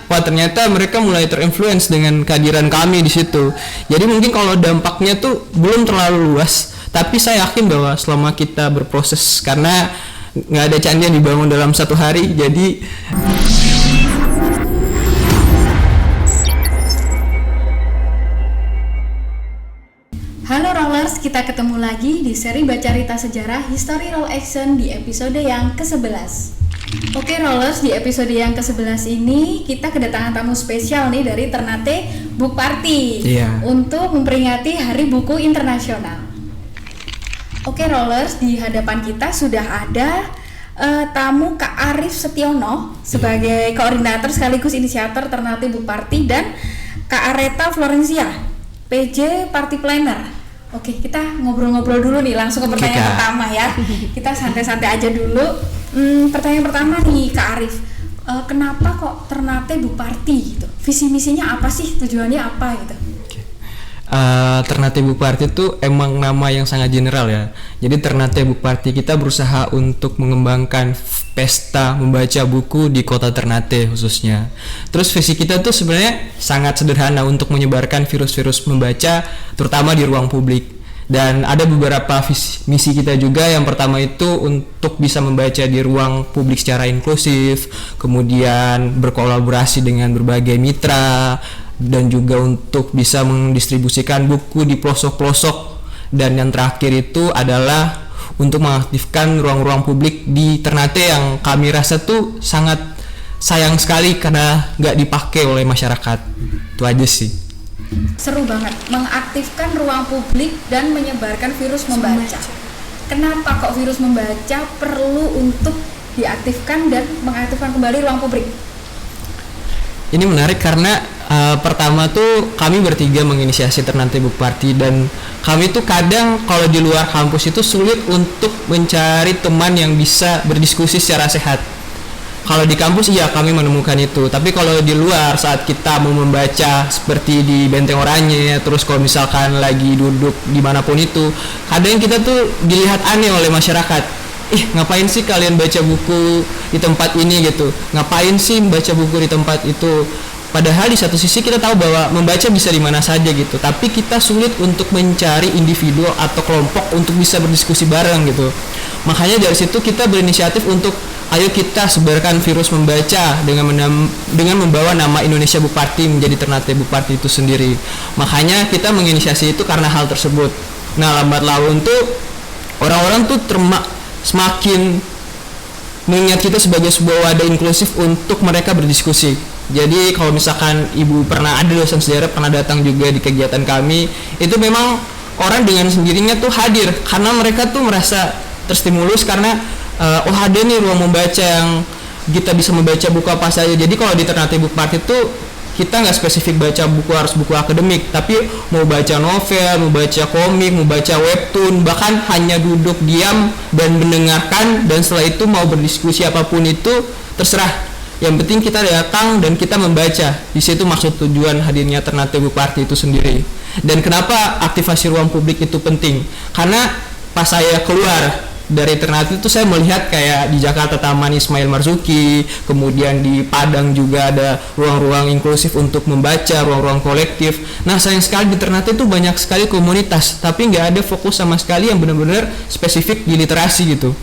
wah ternyata mereka mulai terinfluence dengan kehadiran kami di situ. Jadi mungkin kalau dampaknya tuh belum terlalu luas, tapi saya yakin bahwa selama kita berproses, karena nggak ada candi yang dibangun dalam satu hari, jadi Halo Rollers, kita ketemu lagi di seri Baca Rita Sejarah History Roll Action di episode yang ke-11. Oke Rollers, di episode yang ke-11 ini kita kedatangan tamu spesial nih dari Ternate Book Party untuk memperingati Hari Buku Internasional. Oke Rollers, di hadapan kita sudah ada tamu Kak Arif Setiono sebagai koordinator sekaligus inisiator Ternate Book Party dan Kak Areta Florencia, PJ Party Planner. Oke, kita ngobrol-ngobrol dulu nih, langsung ke pertanyaan pertama ya. Kita santai-santai aja dulu. Pertanyaan pertama nih Kak Arif, kenapa kok Ternate Book Party gitu? Visi misinya apa sih? Tujuannya apa gitu? Ternate Book Party itu emang nama yang sangat general ya. Jadi Ternate Book Party kita berusaha untuk mengembangkan pesta membaca buku di kota Ternate khususnya. Terus visi kita tuh sebenarnya sangat sederhana, untuk menyebarkan virus-virus membaca terutama di ruang publik. Dan ada beberapa misi kita juga. Yang pertama itu untuk bisa membaca di ruang publik secara inklusif, kemudian berkolaborasi dengan berbagai mitra, dan juga untuk bisa mendistribusikan buku di pelosok-pelosok. Dan yang terakhir itu adalah untuk mengaktifkan ruang-ruang publik di Ternate yang kami rasa tuh sangat sayang sekali karena nggak dipakai oleh masyarakat. Itu aja sih. Seru banget, mengaktifkan ruang publik dan menyebarkan virus membaca. Kenapa kok virus membaca perlu untuk diaktifkan dan mengaktifkan kembali ruang publik? Ini menarik karena pertama tuh kami bertiga menginisiasi Ternate Book Party, dan kami tuh kadang kalau di luar kampus itu sulit untuk mencari teman yang bisa berdiskusi secara sehat. Kalau di kampus iya kami menemukan itu, tapi kalau di luar saat kita mau membaca seperti di Benteng Oranye, terus kalau misalkan lagi duduk dimanapun itu, kadang kita tuh dilihat aneh oleh masyarakat. Ngapain sih kalian baca buku di tempat ini gitu? Ngapain sih baca buku di tempat itu? Padahal di satu sisi kita tahu bahwa membaca bisa di mana saja gitu, tapi kita sulit untuk mencari individu atau kelompok untuk bisa berdiskusi bareng gitu. Makanya dari situ kita berinisiatif untuk ayo kita sebarkan virus membaca dengan membawa nama Indonesia Book Party menjadi Ternate Book Party itu sendiri. Makanya kita menginisiasi itu karena hal tersebut. Nah, lambat laun tuh orang-orang tuh semakin mengingat kita sebagai sebuah wadah inklusif untuk mereka berdiskusi. Jadi kalau misalkan ibu pernah ada dosen sejarah pernah datang juga di kegiatan kami, itu memang orang dengan sendirinya tuh hadir karena mereka tuh merasa terstimulus karena ada nih ruang membaca yang kita bisa membaca buku apa saja. Jadi kalau di Ternate Book Party tuh kita nggak spesifik baca buku harus buku akademik, tapi mau baca novel, mau baca komik, mau baca webtoon, bahkan hanya duduk diam dan mendengarkan, dan setelah itu mau berdiskusi apapun itu terserah. Yang penting kita datang dan kita membaca. Di situ maksud tujuan hadirnya Ternate Book Party itu sendiri. Dan kenapa aktivasi ruang publik itu penting? Karena pas saya keluar dari Ternate itu saya melihat kayak di Jakarta Taman Ismail Marzuki, kemudian di Padang juga ada ruang-ruang inklusif untuk membaca, ruang-ruang kolektif. Nah, sayang sekali di Ternate itu banyak sekali komunitas, tapi nggak ada fokus sama sekali yang benar-benar spesifik di literasi gitu.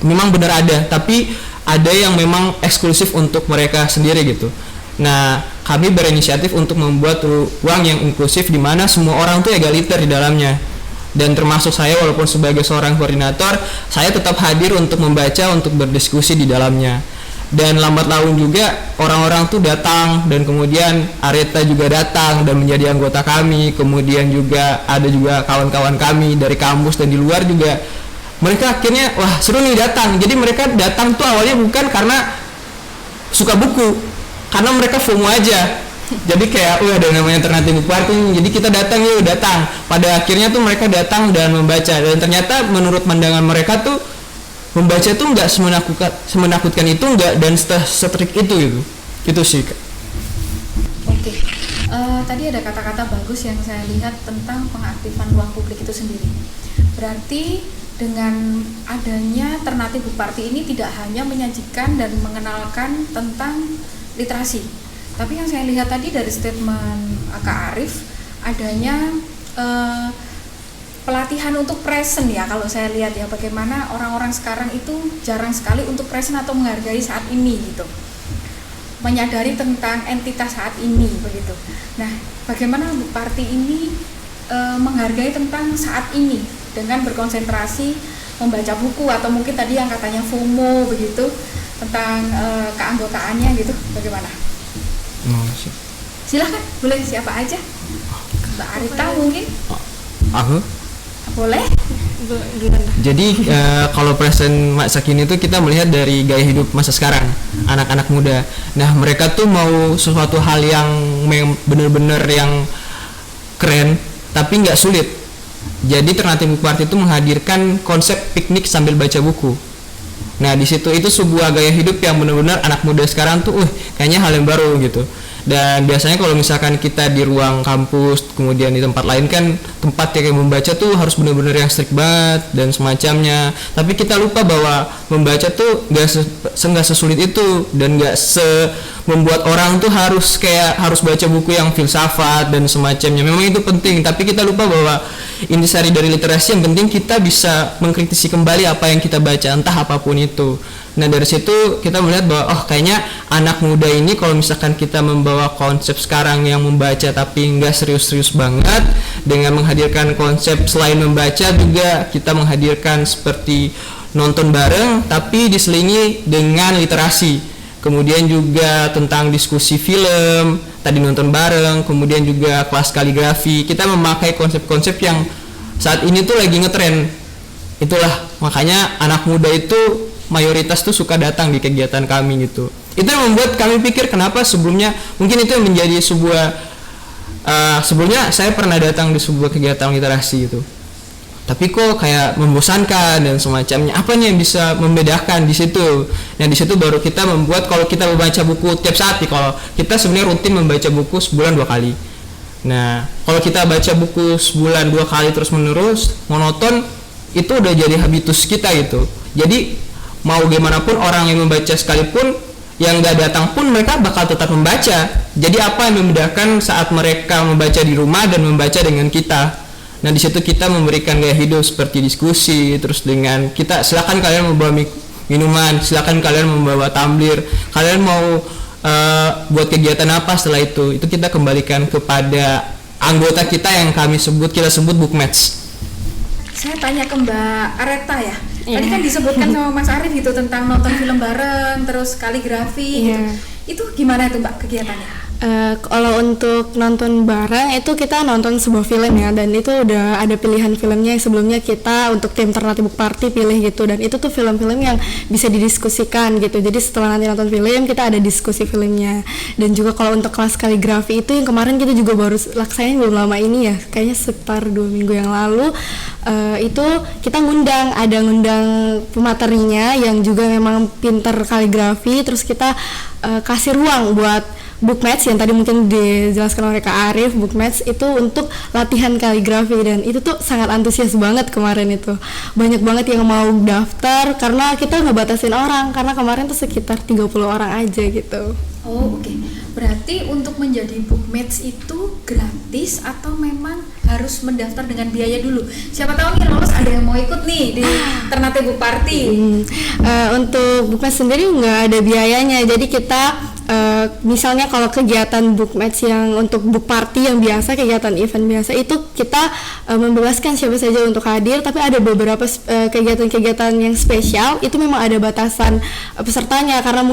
Memang benar ada, tapi ada yang memang eksklusif untuk mereka sendiri gitu. Nah, kami berinisiatif untuk membuat ruang yang inklusif di mana semua orang tuh egaliter di dalamnya. Dan termasuk saya, walaupun sebagai seorang koordinator, saya tetap hadir untuk membaca, untuk berdiskusi di dalamnya. Dan lambat laun juga orang-orang tuh datang, dan kemudian Areta juga datang dan menjadi anggota kami. Kemudian juga ada juga kawan-kawan kami dari kampus dan di luar juga. Mereka akhirnya wah seru nih datang. Jadi mereka datang tuh awalnya bukan karena suka buku, karena mereka FOMO aja. Jadi kayak ada namanya Ternate Book Party, jadi kita datang yuk datang. Pada akhirnya tuh mereka datang dan membaca, dan ternyata menurut pandangan mereka tuh membaca tuh nggak semenakutkan itu, nggak, dan setrik itu gitu. Itu sih. Oke. Tadi ada kata-kata bagus yang saya lihat tentang pengaktifan ruang publik itu sendiri. Berarti dengan adanya Ternate Book Party ini tidak hanya menyajikan dan mengenalkan tentang literasi, Tapi yang saya lihat tadi dari statement Kak Arif, adanya pelatihan untuk present ya, kalau saya lihat ya, bagaimana orang-orang sekarang itu jarang sekali untuk present atau menghargai saat ini gitu, menyadari tentang entitas saat ini begitu. Nah, bagaimana Bu Parti ini menghargai tentang saat ini dengan berkonsentrasi membaca buku atau mungkin tadi yang katanya FOMO begitu tentang keanggotaannya gitu, bagaimana? Silahkan, boleh siapa aja. Mbak Arita mungkin? Aku? Boleh. Jadi kalau present masa kini itu kita melihat dari gaya hidup masa sekarang, anak-anak muda. Nah, mereka tuh mau sesuatu hal yang benar-benar yang keren tapi nggak sulit. Jadi Ternate Book Party itu menghadirkan konsep piknik sambil baca buku. Nah, di situ itu sebuah gaya hidup yang benar-benar anak muda sekarang tuh kayaknya hal yang baru gitu. Dan biasanya kalau misalkan kita di ruang kampus, kemudian di tempat lain kan tempat yang membaca tuh harus benar-benar yang strict banget dan semacamnya. Tapi kita lupa bahwa membaca tuh nggak sesulit itu dan nggak membuat orang tuh harus baca buku yang filsafat dan semacamnya. Memang itu penting, tapi kita lupa bahwa intisari dari literasi yang penting kita bisa mengkritisi kembali apa yang kita baca, entah apapun itu. Nah, dari situ kita melihat bahwa kayaknya anak muda ini kalau misalkan kita membawa konsep sekarang yang membaca tapi nggak serius-serius banget, dengan menghadirkan konsep selain membaca juga kita menghadirkan seperti nonton bareng tapi diselingi dengan literasi, kemudian juga tentang diskusi film, tadi nonton bareng, kemudian juga kelas kaligrafi. Kita memakai konsep-konsep yang saat ini tuh lagi ngetren. Itulah makanya anak muda itu mayoritas tuh suka datang di kegiatan kami gitu. Itu yang membuat kami pikir kenapa sebelumnya mungkin itu yang menjadi sebuah sebelumnya saya pernah datang di sebuah kegiatan literasi gitu, tapi kok kayak membosankan dan semacamnya. Apa nih yang bisa membedakan di situ? Nah, di situ baru kita membuat kalau kita membaca buku tiap saat nih, kalau kita sebenarnya rutin membaca buku sebulan 2 kali. Nah, kalau kita baca buku sebulan 2 kali terus menerus monoton, itu udah jadi habitus kita gitu. Jadi mau gimana pun orang yang membaca sekalipun, yang nggak datang pun mereka bakal tetap membaca. Jadi apa yang membedakan saat mereka membaca di rumah dan membaca dengan kita? Nah, di situ kita memberikan gaya hidup seperti diskusi, terus dengan kita silakan kalian membawa minuman, silakan kalian membawa tumbler, kalian mau buat kegiatan apa setelah itu kita kembalikan kepada anggota kita yang kita sebut bookmates. Saya tanya ke Mbak Areta ya. Tadi kan disebutkan sama Mas Arif gitu tentang nonton film bareng, terus kaligrafi gitu. Itu gimana itu Mbak kegiatannya? Kalau untuk nonton bareng itu kita nonton sebuah film ya, dan itu udah ada pilihan filmnya yang sebelumnya kita untuk tim Ternate Book Party pilih gitu, dan itu tuh film-film yang bisa didiskusikan gitu. Jadi setelah nanti nonton film kita ada diskusi filmnya. Dan juga kalau untuk kelas kaligrafi itu yang kemarin kita juga baru laksanain belum lama ini ya, kayaknya sekitar 2 minggu yang lalu. Itu kita ngundang pematerinya yang juga memang pinter kaligrafi, terus kita kasih ruang buat bookmates yang tadi mungkin dijelaskan oleh Kak Arif. Bookmates itu untuk latihan kaligrafi, dan itu tuh sangat antusias banget kemarin. Itu banyak banget yang mau daftar karena kita ngebatasin orang, karena kemarin tuh sekitar 30 orang aja gitu. Oh, oke. Berarti untuk menjadi bookmates itu gratis atau memang harus mendaftar dengan biaya dulu? Siapa tahu nih lolos ada yang mau ikut nih di Ternate Book Party. Untuk bookmates sendiri nggak ada biayanya. Jadi kita misalnya kalau kegiatan bookmates yang untuk book party yang biasa, kegiatan event biasa, itu kita membebaskan siapa saja untuk hadir. Tapi ada beberapa kegiatan-kegiatan yang spesial itu memang ada batasan pesertanya, karena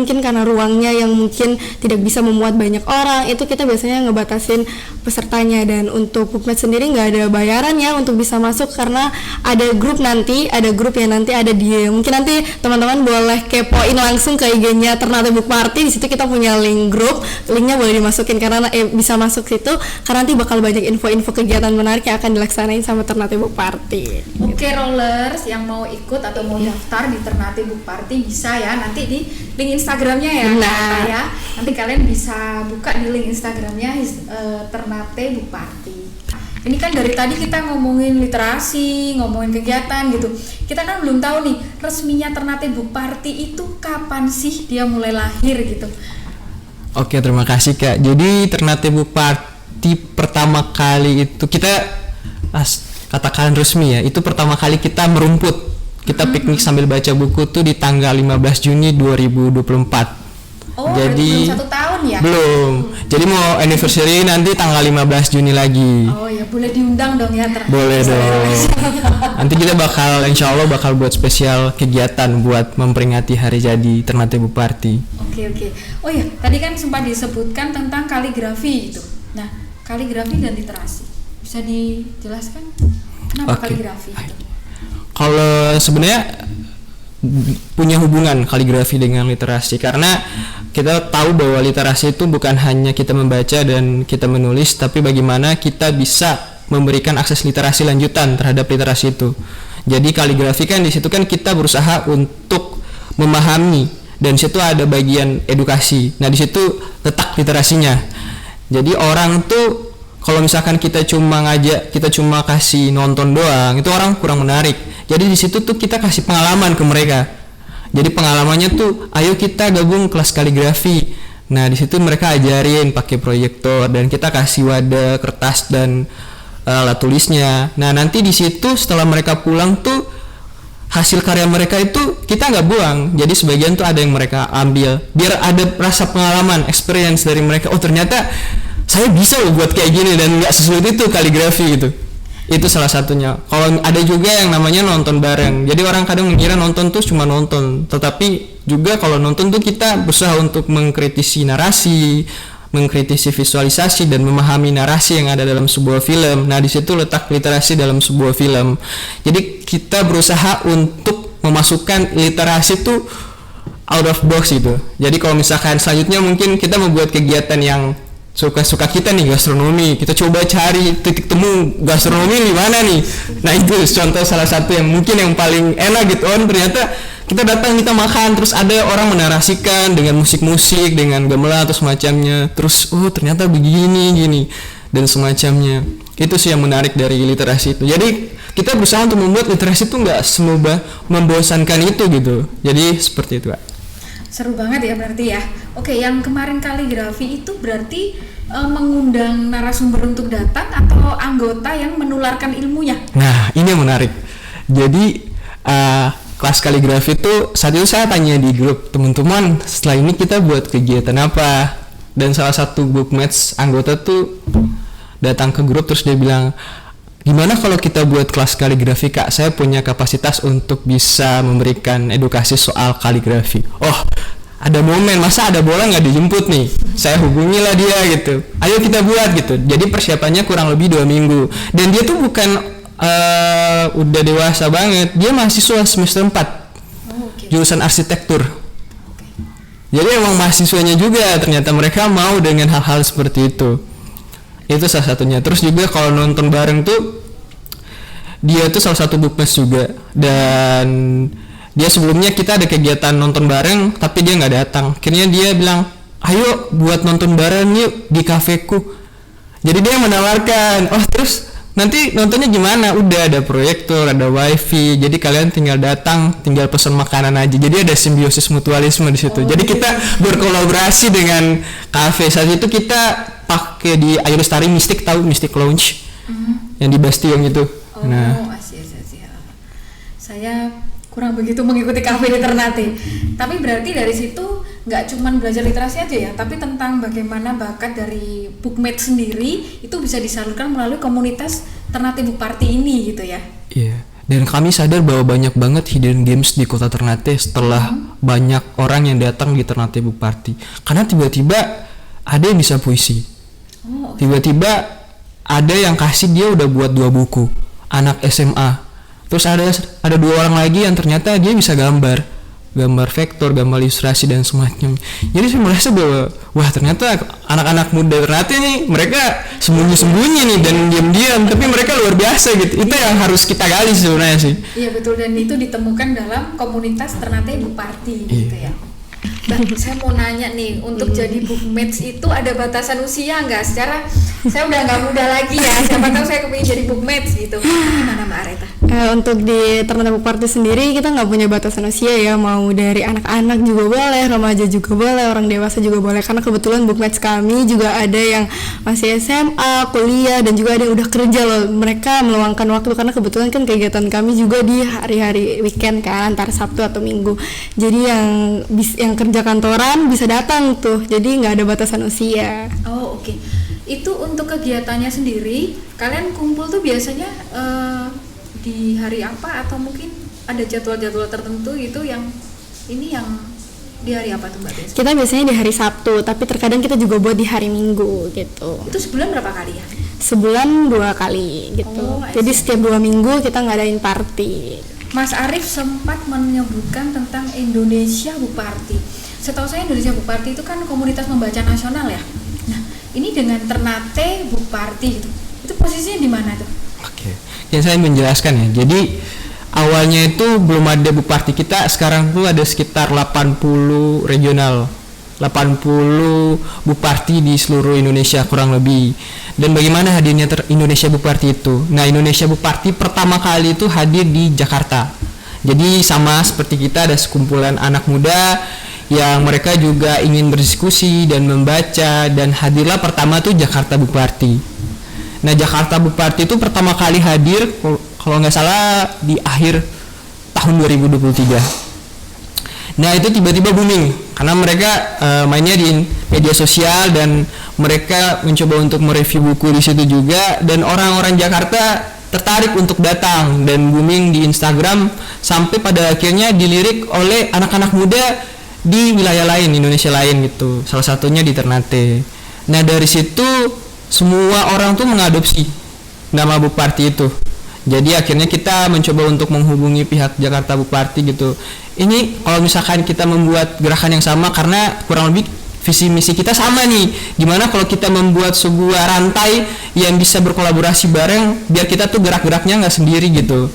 ruangnya yang mungkin tidak bisa memuat banyak orang, itu kita biasanya ngebatasin pesertanya. Dan untuk bookmates sendiri nggak ada bayaran ya untuk bisa masuk, karena ada grup yang nanti ada di, mungkin nanti teman-teman boleh kepoin langsung ke IG-nya Ternate Book Party. Di situ kita punya link grup, linknya boleh dimasukin karena bisa masuk situ, karena nanti bakal banyak info-info kegiatan menarik yang akan dilaksanain sama Ternate Book Party. Oke, rollers yang mau ikut atau mau daftar di Ternate Book Party bisa ya, nanti di link Instagramnya ya. Nah, ya nanti kalian bisa buka di link Instagramnya Ternate Book Party. Ini kan dari tadi kita ngomongin literasi, ngomongin kegiatan gitu. Kita kan belum tahu nih resminya Ternate Book Party itu kapan sih dia mulai lahir gitu. Oke, terima kasih Kak. Jadi Ternate Bupati pertama kali itu kita katakan resmi ya, itu pertama kali kita merumput. Kita piknik sambil baca buku tuh di tanggal 15 Juni 2024. Oh, jadi belum 1 tahun ya? Belum. Jadi mau anniversary nanti tanggal 15 Juni lagi. Oh ya, boleh diundang dong ya. Boleh dong. Nanti kita insya Allah bakal buat spesial kegiatan buat memperingati hari jadi Ternate Bupati. Oke. Oh ya, tadi kan sempat disebutkan tentang kaligrafi itu. Nah, kaligrafi dan literasi. Bisa dijelaskan kenapa kaligrafi itu? Kalau sebenarnya punya hubungan kaligrafi dengan literasi, karena kita tahu bahwa literasi itu bukan hanya kita membaca dan kita menulis, tapi bagaimana kita bisa memberikan akses literasi lanjutan terhadap literasi itu. Jadi kaligrafi kan di situ kan kita berusaha untuk memahami, dan di situ ada bagian edukasi. Nah, di situ letak literasinya. Jadi orang tuh kalau misalkan kita cuma kasih nonton doang, itu orang kurang menarik. Jadi di situ tuh kita kasih pengalaman ke mereka. Jadi pengalamannya tuh, ayo kita gabung kelas kaligrafi. Nah, di situ mereka ajarin pakai proyektor dan kita kasih wadah, kertas dan alat tulisnya. Nah, nanti di situ setelah mereka pulang tuh hasil karya mereka itu kita nggak buang. Jadi sebagian tuh ada yang mereka ambil biar ada rasa pengalaman, experience dari mereka. Oh, ternyata saya bisa loh buat kayak gini dan nggak sesulit itu kaligrafi gitu. Itu salah satunya. Kalau ada juga yang namanya nonton bareng. Jadi orang kadang mengira nonton tuh cuma nonton, tetapi juga kalau nonton tuh kita berusaha untuk mengkritisi narasi, mengkritisi visualisasi dan memahami narasi yang ada dalam sebuah film. Nah, di situ letak literasi dalam sebuah film. Jadi kita berusaha untuk memasukkan literasi tuh out of box gitu. Jadi kalau misalkan selanjutnya mungkin kita membuat kegiatan yang suka kita nih, gastronomi, kita coba cari titik temu gastronomi di mana nih. Nah, itu contoh salah satu yang mungkin yang paling enak gitu. Ternyata kita datang, kita makan, terus ada orang menarasikan dengan musik-musik, dengan gamelan atau semacamnya. Terus ternyata begini gini dan semacamnya. Itu sih yang menarik dari literasi itu. Jadi kita berusaha untuk membuat literasi itu nggak semudah membosankan itu gitu. Jadi seperti itu, Kak. Seru banget ya berarti ya. Oke, yang kemarin kaligrafi itu berarti mengundang narasumber untuk datang atau anggota yang menularkan ilmunya? Nah, ini yang menarik. Jadi kelas kaligrafi itu saat itu saya tanya di grup, teman-teman setelah ini kita buat kegiatan apa? Dan salah satu bookmates anggota tuh datang ke grup terus dia bilang, gimana kalau kita buat kelas kaligrafi, Kak? Saya punya kapasitas untuk bisa memberikan edukasi soal kaligrafi. Oh, ada momen, masa ada bola nggak dijemput nih? Saya hubungilah dia gitu. Ayo kita buat gitu. Jadi persiapannya kurang lebih 2 minggu. Dan dia tuh bukan udah dewasa banget. Dia mahasiswa semester 4. Jurusan arsitektur. Jadi emang mahasiswanya juga ternyata mereka mau dengan hal-hal seperti itu. Itu salah satunya. Terus juga kalau nonton bareng tuh dia tuh salah satu bookmates juga, dan dia sebelumnya kita ada kegiatan nonton bareng tapi dia nggak datang. Akhirnya dia bilang, ayo buat nonton bareng yuk di kafeku. Jadi dia menawarkan, terus nanti nontonnya gimana? Udah ada proyektor, ada wifi, jadi kalian tinggal datang, tinggal pesan makanan aja. Jadi ada simbiosis mutualisme di situ. Jadi kita berkolaborasi dengan kafe. Saat itu kita pakai di Ayu Lestari Mystic, tahu Mystic Lounge yang di Bastion itu. Asyik. Saya kurang begitu mengikuti kafe di Ternate. Tapi berarti dari situ nggak cuman belajar literasi aja ya, tapi tentang bagaimana bakat dari bookmate sendiri itu bisa disalurkan melalui komunitas Ternate Bupati ini gitu ya. Iya. Dan kami sadar bahwa banyak banget hidden games di kota Ternate setelah banyak orang yang datang di Ternate Bupati. Karena tiba-tiba ada yang bisa puisi. Tiba-tiba ada yang kasih dia udah buat 2 buku, anak SMA. Terus ada 2 orang lagi yang ternyata dia bisa gambar vektor, gambar ilustrasi dan semacamnya. Jadi saya merasa bahwa wah, ternyata anak-anak muda Ternate nih mereka sembunyi-sembunyi nih dan diam-diam, tapi mereka luar biasa gitu. Itu yang harus kita gali sebenarnya sih. Iya betul, dan itu ditemukan dalam komunitas Ternate Bupati gitu ya. Saya mau nanya nih, untuk jadi bookmates itu ada batasan usia nggak? Secara saya udah nggak muda lagi ya, siapa tahu saya kepingin jadi bookmates gitu. Gimana Mbak Areta? Untuk di Ternate Book Party sendiri kita nggak punya batasan usia ya, mau dari anak-anak juga boleh, remaja juga boleh, orang dewasa juga boleh, karena kebetulan bookmates kami juga ada yang masih SMA, kuliah, dan juga ada yang udah kerja loh. Mereka meluangkan waktu karena kebetulan kan kegiatan kami juga di hari-hari weekend kan, antara Sabtu atau Minggu. Jadi yang kerja kantoran bisa datang tuh, jadi nggak ada batasan usia. Oh oke. Itu untuk kegiatannya sendiri, kalian kumpul tuh biasanya di hari apa, atau mungkin ada jadwal-jadwal tertentu gitu yang di hari apa tuh Mbak biasanya? Kita biasanya di hari Sabtu, tapi terkadang kita juga buat di hari Minggu gitu. Itu sebulan berapa kali ya? Sebulan 2 kali gitu. Jadi setiap 2 minggu kita ngadain party. Mas Arif sempat menyebutkan tentang Indonesia Book Party. Setahu saya Indonesia Book Party itu kan komunitas membaca nasional ya. Nah, ini dengan Ternate Book Party gitu. Itu posisinya di mana tuh? Oke. Yang saya menjelaskan ya. Jadi awalnya itu belum ada book party kita, sekarang tuh ada sekitar 80 regional, 80 book party di seluruh Indonesia kurang lebih. Dan bagaimana hadirnya Indonesia Book Party itu? Nah, Indonesia Book Party pertama kali itu hadir di Jakarta. Jadi sama seperti kita, ada sekumpulan anak muda yang mereka juga ingin berdiskusi dan membaca, dan hadirlah pertama tuh Jakarta Book Party. Nah, Jakarta Book Party itu pertama kali hadir kalau nggak salah di akhir tahun 2023. Nah, itu tiba-tiba booming karena mereka mainnya di media sosial dan mereka mencoba untuk mereview buku di situ juga, dan orang-orang Jakarta tertarik untuk datang dan booming di Instagram sampai pada akhirnya dilirik oleh anak-anak muda di wilayah lain, Indonesia lain gitu. Salah satunya di Ternate. Nah, dari situ semua orang tuh mengadopsi nama Book Party itu. Jadi akhirnya kita mencoba untuk menghubungi pihak Jakarta Book Party gitu. Ini kalau misalkan kita membuat gerakan yang sama, karena kurang lebih visi misi kita sama nih. Gimana kalau kita membuat sebuah rantai yang bisa berkolaborasi bareng, biar kita tuh gerak-geraknya nggak sendiri gitu.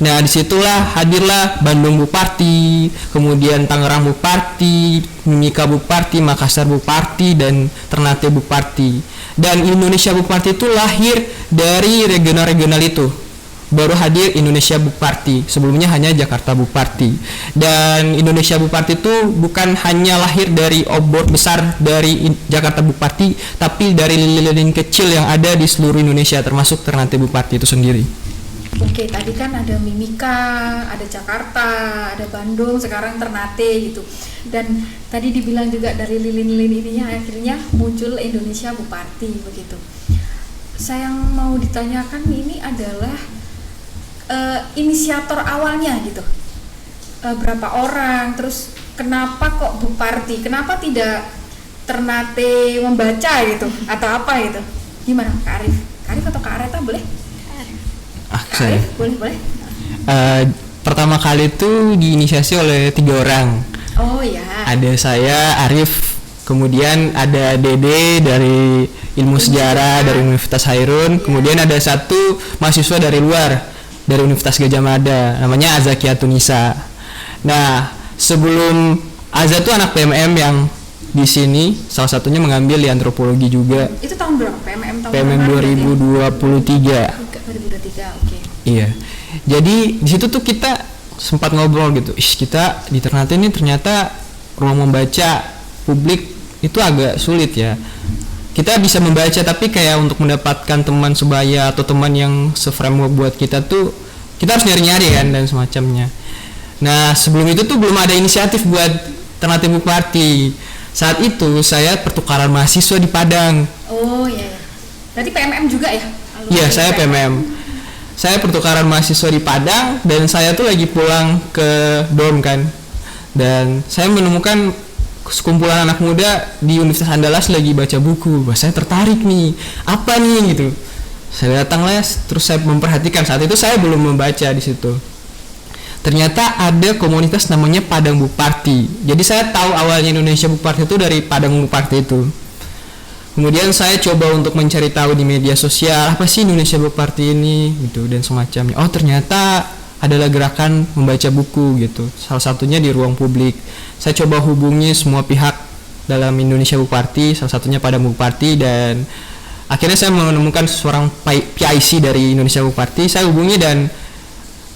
Nah, disitulah hadirlah Bandung Book Party, kemudian Tangerang Book Party, Mimika Book Party, Makassar Book Party, dan Ternate Book Party. Dan Indonesia Book Party itu lahir dari regional-regional itu. Baru hadir Indonesia Book Party. Sebelumnya hanya Jakarta Book Party. Dan Indonesia Book Party itu bukan hanya lahir dari obor besar dari Jakarta Book Party, tapi dari lilin-lilin kecil yang ada di seluruh Indonesia, termasuk Ternate Book Party itu sendiri. Oke, tadi kan ada Mimika, ada Jakarta, ada Bandung, sekarang Ternate gitu. Dan tadi dibilang juga dari lilin-lilin ininya akhirnya muncul Indonesia Book Party begitu. Saya yang mau ditanyakan ini adalah inisiator awalnya gitu. Berapa orang, terus kenapa kok Book Party? Kenapa tidak Ternate membaca gitu atau apa gitu? Gimana Kak Arif? Kak Arif atau Kak Areta boleh? Saya. Boleh. Pertama kali itu diinisiasi oleh 3 orang. Oh ya. Ada saya, Arif, kemudian ada Dede dari Ilmu Sejarah dari Universitas Hairun, kemudian ada satu mahasiswa dari luar dari Universitas Gadjah Mada, namanya Azakia Tunisa. Nah, sebelum Azza tuh anak PMM yang di sini, salah satunya mengambil di antropologi juga. Itu tahun berapa? PMM PMM 2023. 2023, oke. Iya. Jadi di situ tuh kita sempat ngobrol gitu. Kita di Ternate ini ternyata ruang membaca publik itu agak sulit ya. Kita bisa membaca tapi kayak untuk mendapatkan teman sebaya atau teman yang se-framework buat kita tuh kita harus nyari-nyari kan dan semacamnya. Nah, sebelum itu tuh belum ada inisiatif buat Ternate Book Party. Saat itu saya pertukaran mahasiswa di Padang. Oh iya. Berarti PMM juga ya? Iya, saya PMM. Saya pertukaran mahasiswa di Padang dan saya tuh lagi pulang ke dorm kan. Dan saya menemukan sekumpulan anak muda di Universitas Andalas lagi baca buku. Wah, saya tertarik nih. Apa nih gitu. Saya datang les, terus saya memperhatikan. Saat itu saya belum membaca di situ. Ternyata ada komunitas namanya Padang Book Party. Jadi saya tahu awalnya Indonesia Book Party itu dari Padang Book Party itu. Kemudian saya coba untuk mencari tahu di media sosial apa sih Indonesia Book Party ini gitu dan semacamnya. Oh, ternyata adalah gerakan membaca buku gitu. Salah satunya di ruang publik. Saya coba hubungi semua pihak dalam Indonesia Book Party, salah satunya Padang Book Party, dan akhirnya saya menemukan seorang PIC dari Indonesia Book Party. Saya hubungi dan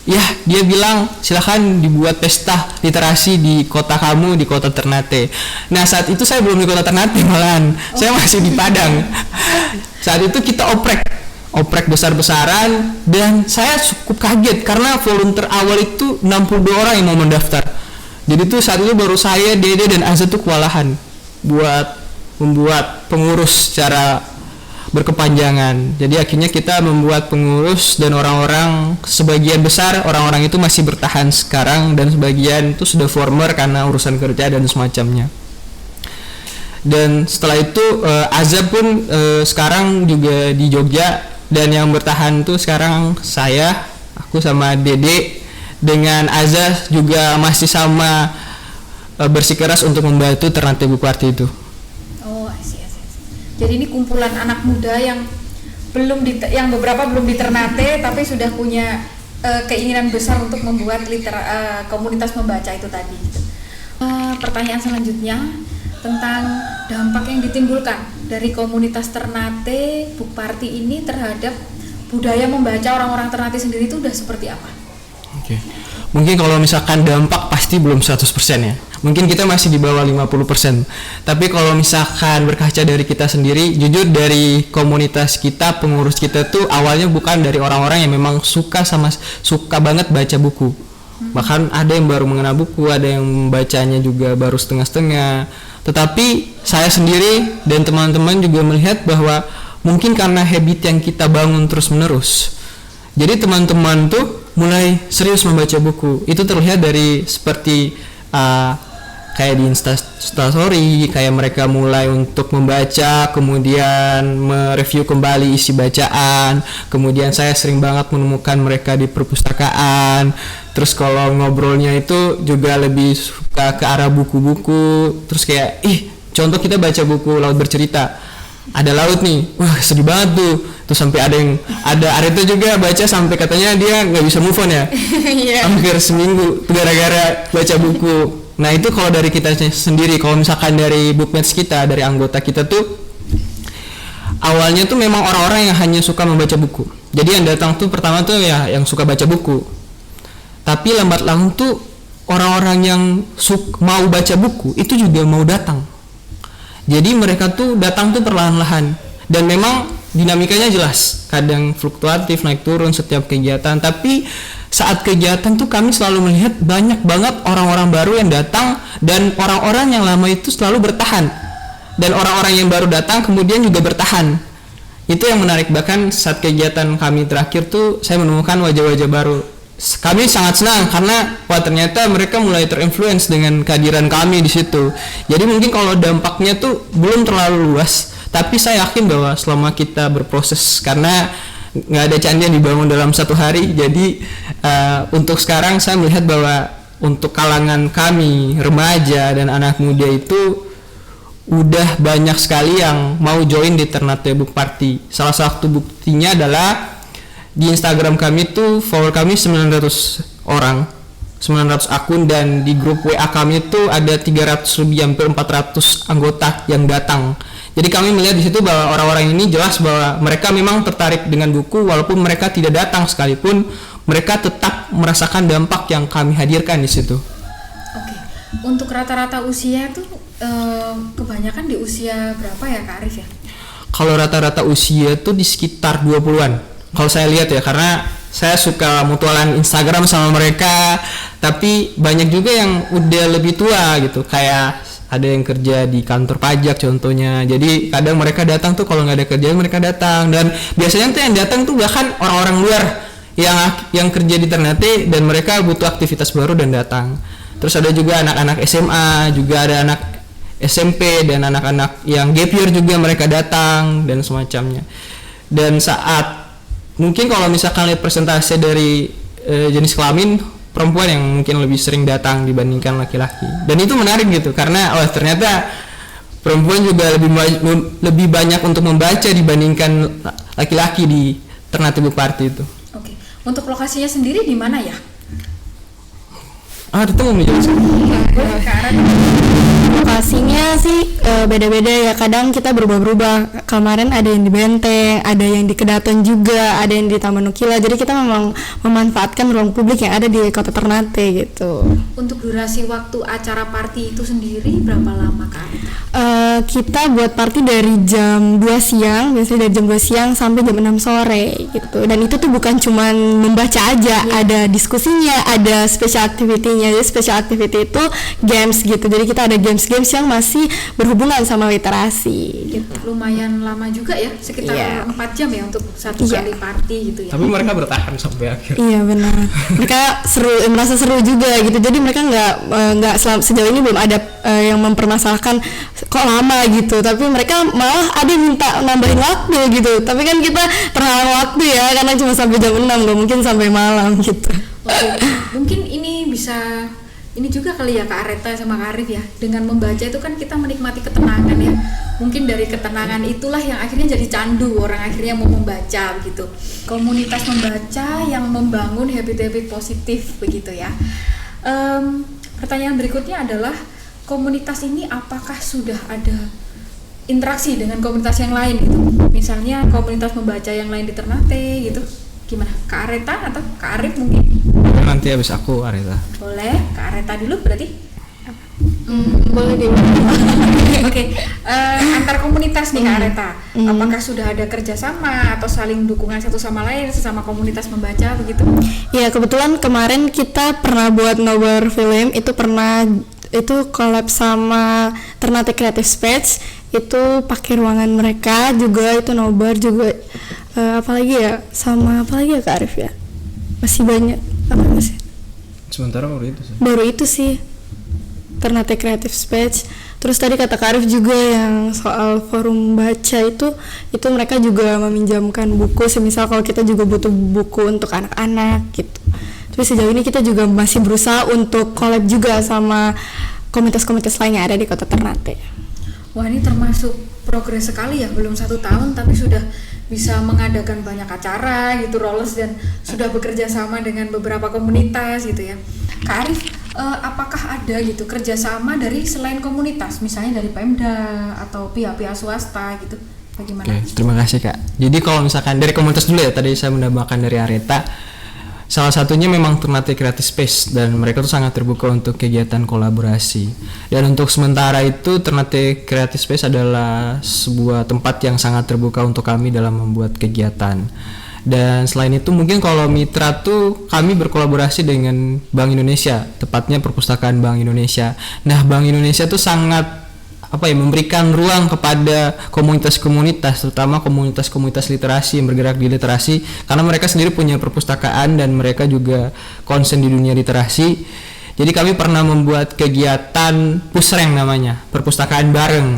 ya dia bilang silakan dibuat pesta literasi di kota kamu, di kota Ternate. Nah saat itu saya belum di kota Ternate malahan, saya masih di Padang. Saat itu kita oprek besar-besaran dan saya cukup kaget karena volunteer awal itu 62 orang yang mau mendaftar. Jadi tuh saat itu baru saya, Dede dan Azza tuh kewalahan buat membuat pengurus secara berkepanjangan. Jadi akhirnya kita membuat pengurus dan orang-orang, sebagian besar orang-orang itu masih bertahan sekarang dan sebagian itu sudah former karena urusan kerja dan semacamnya. Dan setelah itu Azza pun sekarang juga di Jogja, dan yang bertahan tuh sekarang aku sama Dede, dengan Azza juga masih sama bersikeras untuk membantu Ternate Book Party itu. Oh, I see. Jadi ini kumpulan anak muda yang beberapa belum di Ternate tapi sudah punya keinginan besar untuk membuat komunitas membaca itu tadi. Pertanyaan selanjutnya tentang dampak yang ditimbulkan dari komunitas Ternate Book Party ini terhadap budaya membaca orang-orang Ternate sendiri itu udah seperti apa? Oke. Mungkin kalau misalkan dampak pasti belum 100% ya. Mungkin kita masih di bawah 50%. Tapi kalau misalkan berkaca dari kita sendiri, jujur dari komunitas kita, pengurus kita tuh awalnya bukan dari orang-orang yang memang suka banget baca buku. Bahkan ada yang baru mengenal buku, ada yang membacanya juga baru setengah-setengah. Tetapi saya sendiri dan teman-teman juga melihat bahwa mungkin karena habit yang kita bangun terus-menerus, jadi teman-teman tuh mulai serius membaca buku. Itu terlihat dari seperti kayak di Instastory, kayak mereka mulai untuk membaca, kemudian mereview kembali isi bacaan. Kemudian saya sering banget menemukan mereka di perpustakaan. Terus kalau ngobrolnya itu juga lebih suka ke arah buku-buku. Terus kayak, contoh kita baca buku Laut Bercerita, ada laut nih, wah sedih banget tuh. Terus sampai ada Areta juga baca sampai katanya dia nggak bisa move on ya. Hampir seminggu gara-gara baca buku. Nah itu kalau dari kita sendiri. Kalau misalkan dari bookmates kita, dari anggota kita tuh awalnya tuh memang orang-orang yang hanya suka membaca buku. Jadi yang datang tuh pertama tuh ya yang suka baca buku. Tapi lambat laun tuh orang-orang yang mau baca buku itu juga mau datang. Jadi mereka tuh datang tuh perlahan-lahan. Dan memang dinamikanya jelas, kadang fluktuatif, naik turun setiap kegiatan. Tapi saat kegiatan tuh kami selalu melihat banyak banget orang-orang baru yang datang, dan orang-orang yang lama itu selalu bertahan. Dan orang-orang yang baru datang kemudian juga bertahan. Itu yang menarik. Bahkan saat kegiatan kami terakhir tuh saya menemukan wajah-wajah baru. Kami sangat senang karena ternyata mereka mulai terinfluence dengan kehadiran kami di situ. Jadi mungkin kalau dampaknya tuh belum terlalu luas, tapi saya yakin bahwa selama kita berproses, karena nggak ada candi yang dibangun dalam satu hari. Jadi untuk sekarang saya melihat bahwa untuk kalangan kami remaja dan anak muda itu udah banyak sekali yang mau join di Ternate Book Party. Salah satu buktinya adalah di Instagram kami tuh follower kami 900 orang, 900 akun, dan di grup WA kami tuh ada 300 lebih, hampir 400 anggota yang datang. Jadi kami melihat di situ bahwa orang-orang ini jelas bahwa mereka memang tertarik dengan buku, walaupun mereka tidak datang sekalipun, mereka tetap merasakan dampak yang kami hadirkan di situ. Oke. Untuk rata-rata usia tuh kebanyakan di usia berapa ya Kak Arif ya? Kalau rata-rata usia tuh di sekitar 20-an. Kalau saya lihat ya, karena saya suka mutualan Instagram sama mereka, tapi banyak juga yang udah lebih tua gitu, kayak ada yang kerja di kantor pajak contohnya. Jadi kadang mereka datang tuh kalau nggak ada kerjaan mereka datang, dan biasanya tuh yang datang tuh bahkan orang-orang luar yang kerja di Ternate dan mereka butuh aktivitas baru dan datang. Terus ada juga anak-anak SMA, juga ada anak SMP dan anak-anak yang gap year juga mereka datang dan semacamnya. Dan saat mungkin kalau misalkan lihat persentase dari jenis kelamin, perempuan yang mungkin lebih sering datang dibandingkan laki-laki. Dan itu menarik gitu, karena ternyata perempuan juga lebih banyak untuk membaca dibandingkan laki-laki di Ternate Book Party itu. Oke. Untuk lokasinya sendiri di mana ya? Itu mau menjelaskan. lokasinya sih beda-beda ya, kadang kita berubah-ubah. Kemarin ada yang di Benteng, ada yang di Kedaton juga, ada yang di Taman Nukila. Jadi kita memang memanfaatkan ruang publik yang ada di Kota Ternate gitu. Untuk durasi waktu acara party itu sendiri berapa lama Kak Areta? Kita buat party dari jam 2 siang, biasanya dari jam 2 siang sampai jam 6 sore gitu. Dan itu tuh bukan cuman membaca aja, ada diskusinya, ada special activity-nya. Jadi special activity itu games gitu. Jadi kita ada games-games yang masih berhubungan sama literasi gitu. Lumayan lama juga ya, sekitar 4 jam ya untuk satu kali party gitu ya. Tapi mereka bertahan sampai akhir. Iya benar. Mereka merasa seru juga gitu. Jadi mereka nggak sejauh ini belum ada yang mempermasalahkan kok lama gitu. Tapi mereka malah ada yang minta nambahin waktu gitu. Tapi kan kita terhalang waktu ya, karena cuma sampai jam 6, nggak mungkin sampai malam gitu. Oke, mungkin ini bisa ini juga kali ya Kak Areta sama Kak Arif ya, dengan membaca itu kan kita menikmati ketenangan ya. Mungkin dari ketenangan itulah yang akhirnya jadi candu, orang akhirnya mau membaca gitu. Komunitas membaca yang membangun habit-habit positif begitu ya. Pertanyaan berikutnya adalah, komunitas ini apakah sudah ada interaksi dengan komunitas yang lain gitu? Misalnya komunitas membaca yang lain di Ternate gitu. Gimana? Kak Areta atau Kak Arif mungkin? Nanti habis aku Areta. Boleh, Kak Areta dulu berarti? Boleh deh. Oke, antar komunitas nih Kak Areta, apakah sudah ada kerjasama atau saling dukungan satu sama lain sesama komunitas membaca begitu? Ya kebetulan kemarin kita pernah buat nobar film, itu collab sama Ternate Creative Space, itu pakai ruangan mereka juga, itu nobar juga. Apalagi ya Kak Arif ya, masih banyak apa masih Sementara baru itu sih Ternate Creative Space. Terus tadi kata Kak Arif juga yang soal forum baca itu mereka juga meminjamkan buku, semisal kalau kita juga butuh buku untuk anak-anak gitu. Tapi sejauh ini kita juga masih berusaha untuk collab juga sama komunitas-komunitas lain yang ada di Kota Ternate. Wah, ini termasuk progres sekali ya, belum 1 tahun tapi sudah bisa mengadakan banyak acara gitu Rollers, dan sudah bekerja sama dengan beberapa komunitas gitu ya. Kak Arif, apakah ada gitu kerjasama dari selain komunitas, misalnya dari Pemda atau pihak-pihak swasta gitu? Bagaimana? Oke, terima kasih Kak. Jadi kalau misalkan dari komunitas dulu ya, tadi saya menambahkan dari Areta. Salah satunya memang Ternate Creative Space, dan mereka tuh sangat terbuka untuk kegiatan kolaborasi. Dan untuk sementara itu Ternate Creative Space adalah sebuah tempat yang sangat terbuka untuk kami dalam membuat kegiatan. Dan selain itu mungkin kalau mitra tuh kami berkolaborasi dengan Bank Indonesia, tepatnya Perpustakaan Bank Indonesia. Nah, Bank Indonesia tuh sangat memberikan ruang kepada komunitas-komunitas, terutama komunitas-komunitas literasi yang bergerak di literasi, karena mereka sendiri punya perpustakaan dan mereka juga konsen di dunia literasi. Jadi kami pernah membuat kegiatan pusreng namanya, perpustakaan bareng.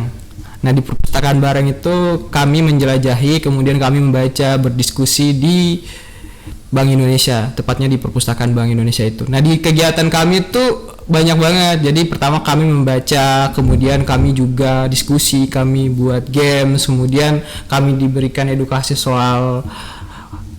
Nah, di perpustakaan bareng itu kami menjelajahi, kemudian kami membaca, berdiskusi di Bank Indonesia, tepatnya di perpustakaan Bank Indonesia itu. Nah, di kegiatan kami itu banyak banget. Jadi pertama kami membaca, kemudian kami juga diskusi, kami buat games, kemudian kami diberikan edukasi soal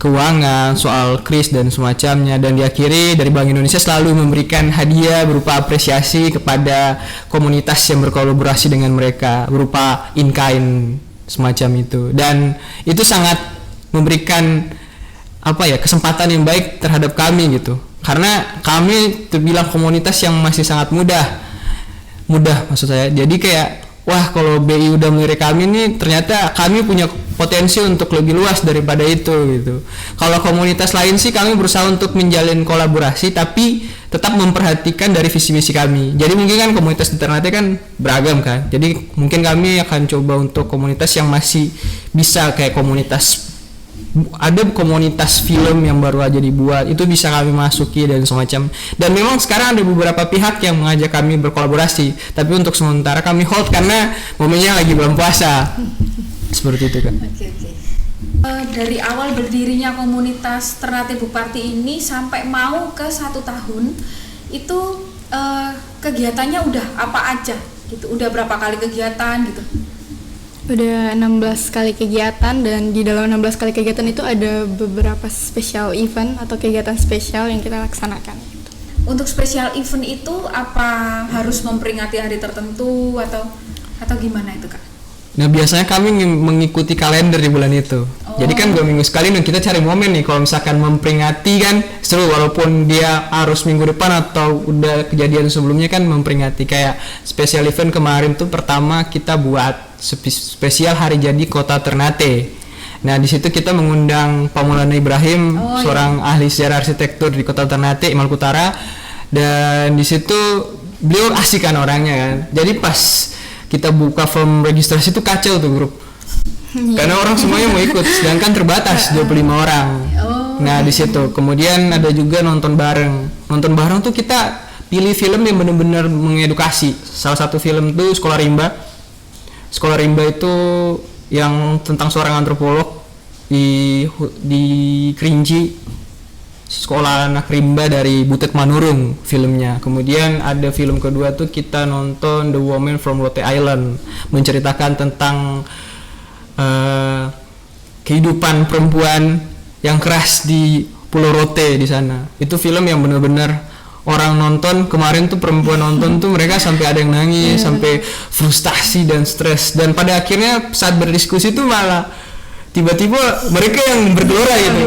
keuangan, soal kris dan semacamnya, dan diakhiri dari Bank Indonesia selalu memberikan hadiah berupa apresiasi kepada komunitas yang berkolaborasi dengan mereka berupa in-kind semacam itu. Dan itu sangat memberikan kesempatan yang baik terhadap kami gitu. Karena kami terbilang komunitas yang masih sangat mudah maksud saya. Jadi kayak kalau BI udah melirik kami nih, ternyata kami punya potensi untuk lebih luas daripada itu gitu. Kalau komunitas lain sih kami berusaha untuk menjalin kolaborasi tapi tetap memperhatikan dari visi misi kami. Jadi mungkin kan komunitas di Ternate kan beragam kan. Jadi mungkin kami akan coba untuk komunitas yang masih bisa kayak ada komunitas film yang baru aja dibuat, itu bisa kami masuki dan semacam. Dan memang sekarang ada beberapa pihak yang mengajak kami berkolaborasi, tapi untuk sementara kami hold karena momennya lagi bulan puasa. Seperti itu kan. Oke. Dari awal berdirinya komunitas Ternate Book Party ini sampai mau ke 1 tahun itu kegiatannya udah apa aja gitu? Udah berapa kali kegiatan gitu? Udah 16 kali kegiatan, dan di dalam 16 kali kegiatan itu ada beberapa special event atau kegiatan spesial yang kita laksanakan. untuk special event itu apa harus memperingati hari tertentu atau gimana itu Kak? Nah biasanya kami mengikuti kalender di bulan itu. Jadi kan 2 minggu sekali dan kita cari momen nih kalau misalkan memperingati kan seru, walaupun dia harus minggu depan atau udah kejadian sebelumnya kan memperingati. Kayak special event kemarin tuh pertama kita buat spesial hari jadi Kota Ternate. Nah di situ kita mengundang Pak Maulana Ibrahim, seorang ahli sejarah arsitektur di Kota Ternate, Maluku Utara, dan di situ beliau asik kan orangnya kan. Jadi pas kita buka form registrasi itu kacau tuh grup, karena orang semuanya mau ikut, sedangkan terbatas 25 orang. Nah di situ kemudian ada juga nonton bareng tuh kita pilih film yang benar-benar mengedukasi. Salah satu film tuh Sekolah Rimba itu yang tentang seorang antropolog di Kerinci, sekolah anak rimba dari Butet Manurung filmnya. Kemudian ada film kedua tuh kita nonton The Woman from Lotte Island, menceritakan tentang kehidupan perempuan yang keras di Pulau Rote di sana. Itu film yang benar-benar orang nonton kemarin tuh, perempuan nonton tuh mereka sampai ada yang nangis, sampai frustasi dan stres, dan pada akhirnya saat berdiskusi tuh malah tiba-tiba mereka yang bergelora gitu.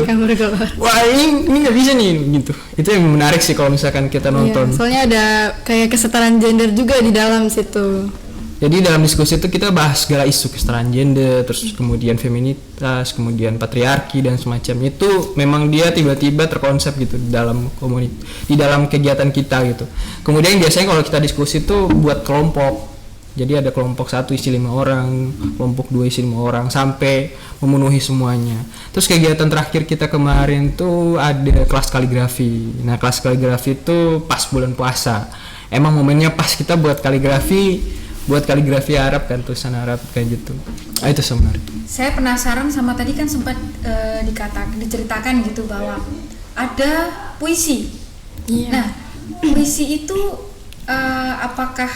Wah ini nggak bisa nih gitu. Itu yang menarik sih kalau misalkan kita nonton. Soalnya ada kayak kesetaraan gender juga di dalam situ. Jadi dalam diskusi itu kita bahas segala isu kesetaraan gender, terus kemudian feminitas, kemudian patriarki dan semacam itu. Memang dia tiba-tiba terkonsep gitu di dalam di dalam kegiatan kita gitu. Kemudian biasanya kalau kita diskusi itu buat kelompok. Jadi ada kelompok 1 isi 5 orang, kelompok 2 isi 5 orang, sampai memenuhi semuanya. Terus kegiatan terakhir kita kemarin tuh ada kelas kaligrafi. Nah kelas kaligrafi itu pas bulan puasa. Emang momennya pas kita buat kaligrafi Arab kan, tulisan Arab kayak gitu. Itu sebenarnya. Saya penasaran sama tadi kan sempat diceritakan gitu bahwa ada puisi. Nah puisi itu apakah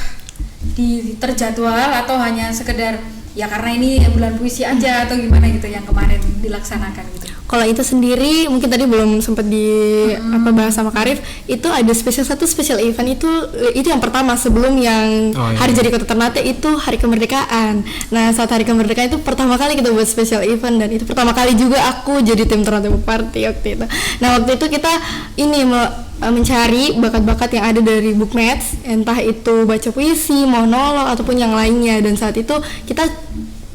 terjadwal atau hanya sekedar ya karena ini bulan puisi aja atau gimana gitu yang kemarin dilaksanakan gitu? Kalau itu sendiri mungkin tadi belum sempat bahas sama Karif, itu ada special event itu yang pertama sebelum yang hari jadi Kota Ternate itu hari kemerdekaan. Nah saat hari kemerdekaan itu pertama kali kita buat special event, dan itu pertama kali juga aku jadi tim Ternate Book Party waktu itu. Nah waktu itu kita mencari bakat-bakat yang ada dari Bookmates, entah itu baca puisi, monolog ataupun yang lainnya, dan saat itu kita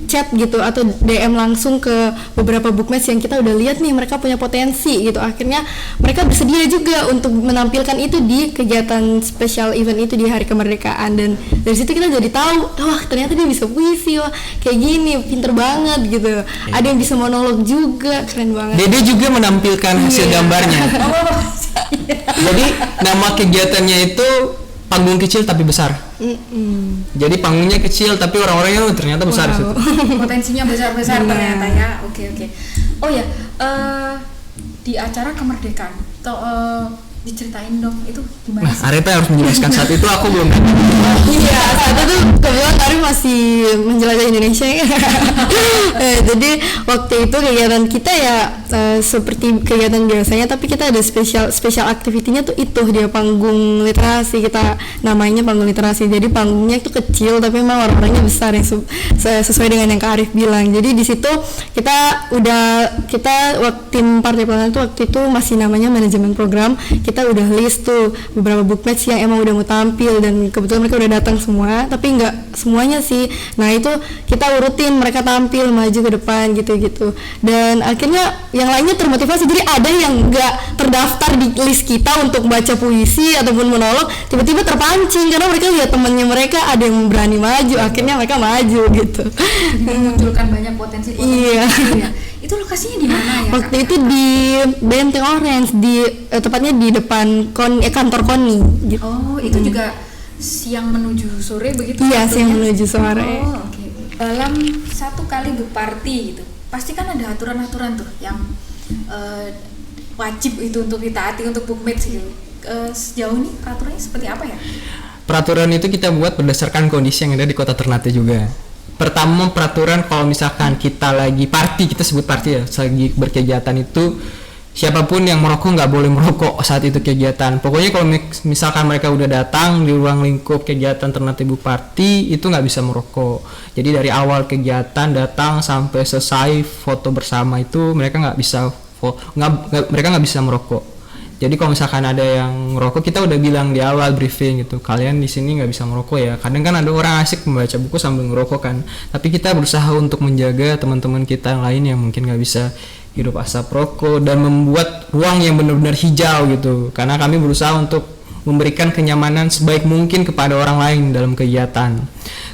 chat gitu atau DM langsung ke beberapa Bookmates yang kita udah lihat nih mereka punya potensi gitu. Akhirnya mereka bersedia juga untuk menampilkan itu di kegiatan special event itu di hari kemerdekaan, dan dari situ kita jadi tahu wah ternyata dia bisa puisi, wah kayak gini pinter banget gitu. Ada yang bisa monolog juga, keren banget. Dede juga menampilkan hasil gambarnya. Jadi nama kegiatannya itu panggung kecil tapi besar. Jadi panggungnya kecil tapi orang-orangnya ternyata besar. Potensinya besar-besar ternyata ya. Oke. Oh ya, di acara kemerdekaan diceritain dong itu gimana sih? Arepa harus menjelaskan, saat itu aku belum. Iya, saat itu kebetulan Ari masih menjelajah Indonesia ya. Jadi waktu itu kegiatan kita ya seperti kegiatan biasanya, tapi kita ada special activity-nya tuh itu dia panggung literasi, kita namanya panggung literasi. Jadi panggungnya itu kecil tapi memang orang-orangnya besar yang sesuai dengan yang Kak Arif bilang. Jadi di situ kita tim Partai Pelana itu waktu itu masih namanya manajemen program. Kita udah list tuh beberapa Bookmates yang emang udah mau tampil, dan kebetulan mereka udah datang semua, tapi nggak semuanya sih. Nah itu kita urutin mereka tampil maju ke depan gitu, dan akhirnya yang lainnya termotivasi. Jadi ada yang nggak terdaftar di list kita untuk baca puisi ataupun monolog, tiba-tiba terpancing karena mereka lihat temannya mereka ada yang berani maju, akhirnya mereka maju gitu. Memunculkan banyak potensi. Iya. Ya. Itu lokasinya di mana ya? Waktu itu di Benteng Orange, tepatnya di depan kantor KONI gitu. Oh, itu juga siang menuju sore begitu? Iya, siang menuju sore. Oh, oke. Dalam satu kali book party gitu, pasti kan ada aturan-aturan tuh yang wajib itu untuk ditaati untuk Bookmates gitu. Sejauh ini peraturannya seperti apa ya? Peraturan itu kita buat berdasarkan kondisi yang ada di Kota Ternate juga. Pertama, peraturan kalau misalkan kita lagi party, kita sebut party ya, lagi berkegiatan itu siapapun yang merokok nggak boleh merokok saat itu kegiatan. Pokoknya kalau misalkan mereka udah datang di ruang lingkup kegiatan Ternate Bu Party itu nggak bisa merokok. Jadi dari awal kegiatan datang sampai selesai foto bersama itu mereka nggak bisa mereka nggak bisa merokok. Jadi kalau misalkan ada yang ngerokok, kita udah bilang di awal briefing gitu, kalian di sini nggak bisa merokok ya. Kadang kan ada orang asik membaca buku sambil ngerokok kan. Tapi kita berusaha untuk menjaga teman-teman kita yang lain yang mungkin nggak bisa hidup asap rokok dan membuat ruang yang benar-benar hijau gitu. Karena kami berusaha untuk memberikan kenyamanan sebaik mungkin kepada orang lain dalam kegiatan.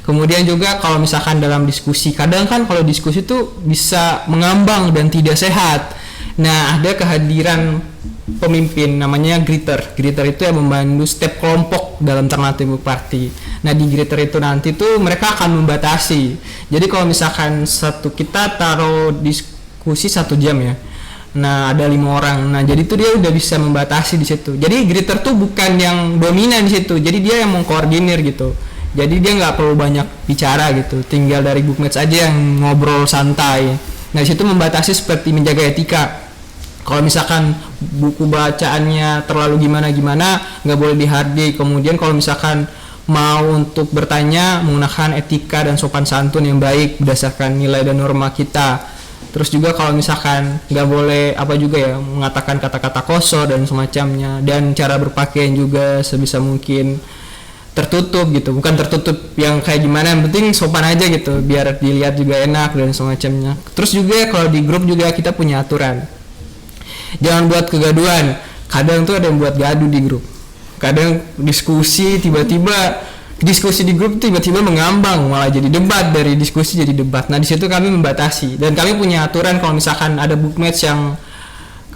Kemudian juga kalau misalkan dalam diskusi, kadang kan kalau diskusi tuh bisa mengambang dan tidak sehat. Nah, ada kehadiran pemimpin namanya greeter. Greeter itu yang membantu setiap kelompok dalam Ternate Bu Party. Nah, di greeter itu nanti tuh mereka akan membatasi. Jadi kalau misalkan kita taruh diskusi 1 jam ya. Nah, ada 5 orang. Nah, jadi tuh dia udah bisa membatasi di situ. Jadi greeter tuh bukan yang dominan di situ. Jadi dia yang mengkoordinir gitu. Jadi dia nggak perlu banyak bicara gitu. Tinggal dari bookmates aja yang ngobrol santai. Nah, di situ membatasi seperti menjaga etika. Kalau misalkan buku bacaannya terlalu gimana-gimana, nggak boleh dihardik. Kemudian kalau misalkan mau untuk bertanya menggunakan etika dan sopan santun yang baik berdasarkan nilai dan norma kita. Terus juga kalau misalkan nggak boleh mengatakan kata-kata kosor dan semacamnya. Dan cara berpakaian juga sebisa mungkin tertutup gitu, bukan tertutup yang kayak gimana, yang penting sopan aja gitu, biar dilihat juga enak dan semacamnya. Terus juga kalau di grup juga kita punya aturan. Jangan buat kegaduhan. Kadang tuh ada yang buat gaduh di grup. Kadang diskusi di grup tiba-tiba mengambang, malah jadi debat, dari diskusi jadi debat. Nah, di situ kami membatasi dan kami punya aturan kalau misalkan ada bookmates yang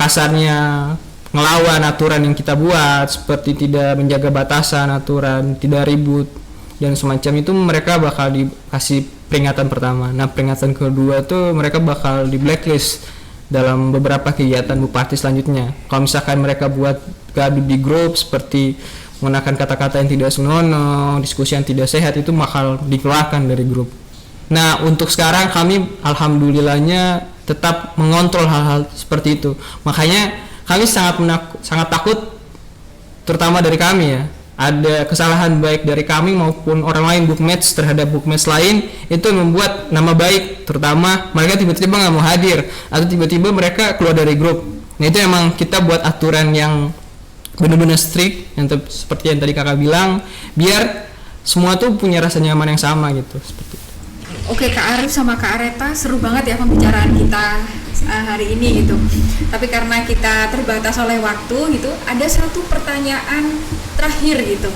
kasarnya ngelawan aturan yang kita buat, seperti tidak menjaga batasan aturan, tidak ribut dan semacam itu, mereka bakal dikasih peringatan pertama. Nah, peringatan kedua tuh mereka bakal di blacklist dalam beberapa kegiatan Bupati selanjutnya. Kalau misalkan mereka buat gaduh di grup seperti menggunakan kata-kata yang tidak senonoh, diskusi yang tidak sehat, itu bakal dikeluarkan dari grup. Nah, untuk sekarang kami alhamdulillahnya tetap mengontrol hal-hal seperti itu. Makanya kami sangat takut, terutama dari kami ya, ada kesalahan baik dari kami maupun orang lain bookmates terhadap bookmates lain, itu membuat nama baik, terutama mereka tiba-tiba nggak mau hadir atau tiba-tiba mereka keluar dari grup. Nah, itu emang kita buat aturan yang benar-benar strict, yang seperti yang tadi kakak bilang, biar semua tuh punya rasa nyaman yang sama gitu, seperti itu. Oke, Kak Arif sama Kak Areta, seru banget ya pembicaraan kita hari ini gitu. Tapi karena kita terbatas oleh waktu gitu, ada satu pertanyaan terakhir gitu,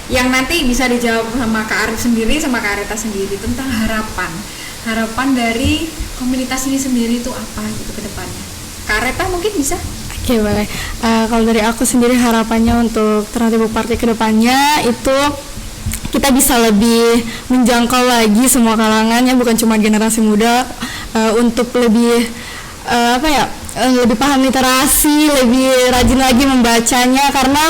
yang nanti bisa dijawab sama Kak Arif sendiri sama Kak Areta sendiri, tentang harapan dari komunitas ini sendiri itu apa gitu ke depannya. Kak Areta mungkin bisa? Oke, boleh. Kalau dari aku sendiri harapannya untuk Ternate Bu Party ke depannya itu kita bisa lebih menjangkau lagi semua kalangannya, bukan cuma generasi muda, untuk lebih lebih paham literasi, lebih rajin lagi membacanya, karena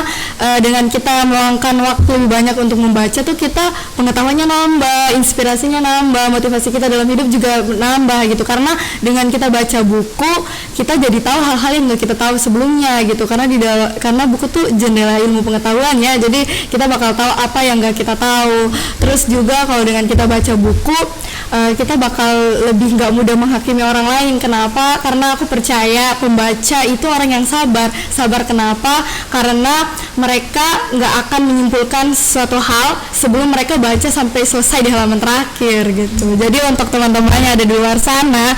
dengan kita meluangkan waktu lebih banyak untuk membaca tuh kita pengetahuannya nambah, inspirasinya nambah, motivasi kita dalam hidup juga nambah gitu. Karena dengan kita baca buku, kita jadi tahu hal-hal yang nggak kita tahu sebelumnya gitu. Karena buku tuh jendela ilmu pengetahuan ya, jadi kita bakal tahu apa yang nggak kita tahu. Terus juga kalau dengan kita baca buku, kita bakal lebih nggak mudah menghakimi orang lain. Kenapa? Karena aku percaya pembaca itu orang yang sabar. Kenapa? Karena mereka nggak akan menyimpulkan suatu hal sebelum mereka baca sampai selesai di halaman terakhir gitu. Jadi untuk teman-teman yang ada di luar sana,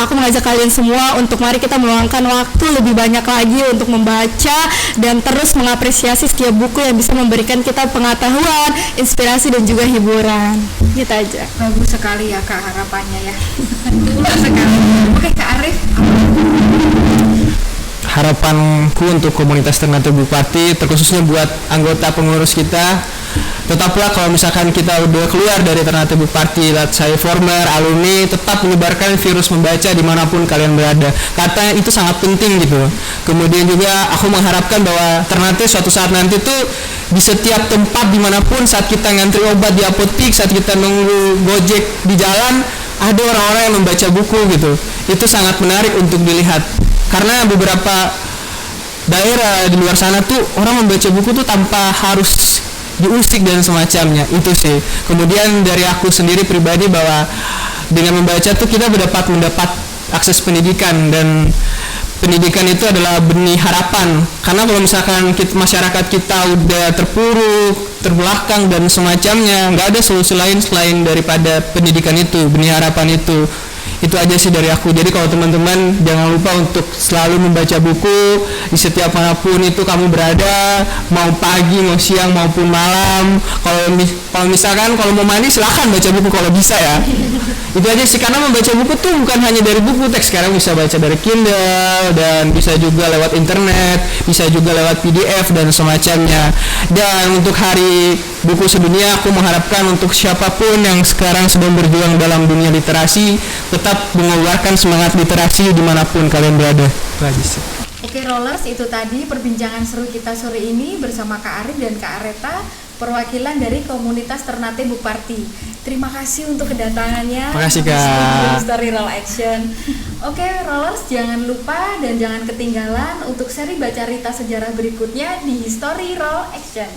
aku mengajak kalian semua untuk mari kita meluangkan waktu lebih banyak lagi untuk membaca dan terus mengapresiasi setiap buku yang bisa memberikan kita pengetahuan, inspirasi dan juga hiburan. Gitu aja. Bagus sekali ya Kak harapannya ya. Tulus sekali. Oke, Kak Arif. Harapanku untuk komunitas Ternate Bu Party, terkhususnya buat anggota pengurus kita, tetaplah kalau misalkan kita udah keluar dari Ternate Bu Party, let's say former, alumni, tetap menyebarkan virus membaca dimanapun kalian berada. Kata itu sangat penting gitu. Kemudian juga aku mengharapkan bahwa Ternate suatu saat nanti tuh di setiap tempat dimanapun, saat kita ngantri obat di apotik, saat kita nunggu Gojek di jalan, ada orang-orang yang membaca buku gitu. Itu sangat menarik untuk dilihat karena beberapa daerah di luar sana tuh orang membaca buku tuh tanpa harus diusik dan semacamnya. Itu sih. Kemudian dari aku sendiri pribadi bahwa dengan membaca tuh kita mendapat akses pendidikan, dan pendidikan itu adalah benih harapan. Karena kalau misalkan masyarakat kita udah terpuruk, terbelakang dan semacamnya, nggak ada solusi lain selain daripada pendidikan itu, benih harapan itu. Itu aja sih dari aku. Jadi kalau teman-teman jangan lupa untuk selalu membaca buku di setiap manapun itu kamu berada, mau pagi, mau siang maupun malam. Kalau misalkan kalau mau mandi silahkan baca buku kalau bisa ya. Itu aja sih, karena membaca buku tuh bukan hanya dari buku teks, sekarang bisa baca dari Kindle dan bisa juga lewat internet, bisa juga lewat PDF dan semacamnya. Dan untuk hari buku sedunia, aku mengharapkan untuk siapapun yang sekarang sedang berjuang dalam dunia literasi tetap mengeluarkan semangat literasi dimanapun kalian berada. Itu aja sih. Oke Rollers, itu tadi perbincangan seru kita sore ini bersama Kak Arif dan Kak Areta, perwakilan dari komunitas Ternate Bukparti. Terima kasih untuk kedatangannya. Terima kasih Kak. History Roll Action. Oke Rollers, jangan lupa dan jangan ketinggalan untuk seri baca cerita sejarah berikutnya di History Roll Action.